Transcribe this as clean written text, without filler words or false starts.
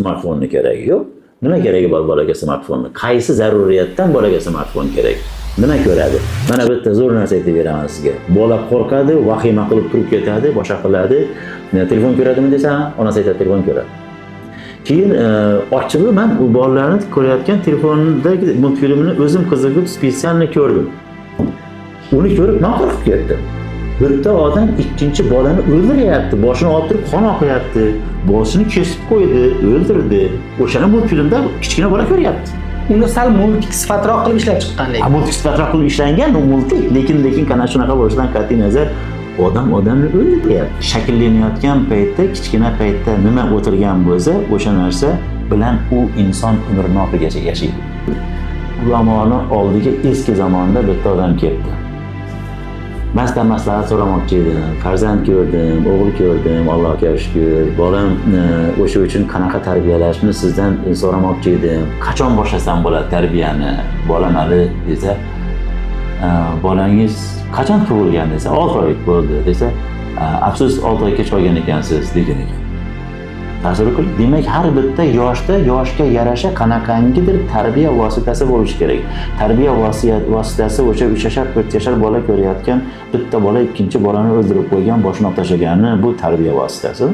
smartfonni keragi yo'q. Nima keragi bor bolaga smartfonni? Qaysi zaruriyatdan bolaga smartfon kerak? Nima ko'radi? Mana bitta zo'r narsa aytib beraman sizga. Bola qo'rqadi, vahima qilib turib ketadi, boshqa qiladi. Telefon ko'radimi desa, onasi aytadi telefon ko'radi. Keyin ochig'i men u bolalarni ko'rayotgan telefondagi multfilmni o'zim qiziqib spesialni ko'rdim. Uni ko'rib men qo'rqib ketdim. Bitta odam ikkinchi bolani o'ldiryapti, boshini olib turib qon oqyapti, boshini kesib qo'ydi, o'ldirdi. O'shani multfilmda kichkina bola ko'ryapti. Uni sal multik sifatroq qilib ishlab chiqqan lekin. Multik sifatroq qilib ishlangan, u multik, lekin kana shunaqa bo'lishidan qat'iy nazar odamni o'ldiryapti. Shakllanayotgan paytda, kichkina paytda nima o'tirgan bo'lsa, o'sha narsa bilan u inson umrnoqigacha yashaydi. Ulamoni oldiga eski zamonda bitta odam keldi. Men sizdan maslahat so'ramoqchi edim. Farzand ko'rdim, o'g'il ko'rdim, Allohga shukr. Bolam o'sha uchun qanaqa tarbiyalashni sizdan so'ramoqchi edim. Qachon boshlasam bo'ladi tarbiyani? Bolam hali desa, bolangiz qachon tug'ilgan desa, 6 oy bo'ldi desa, afsus 6 oy kech qolgan ekansiz degan ekan. Tasavvur qiling, demak har bitta yoshga yarasha qanaqangidir tarbiya vositasi bo'lishi kerak. Tarbiya vositasi o'sha 3 yashar, 4 yashar bola ko'rayotgan bitta bola ikkinchi bolani o'ldirib qo'ygan, boshini tashlagani bu tarbiya vositasi.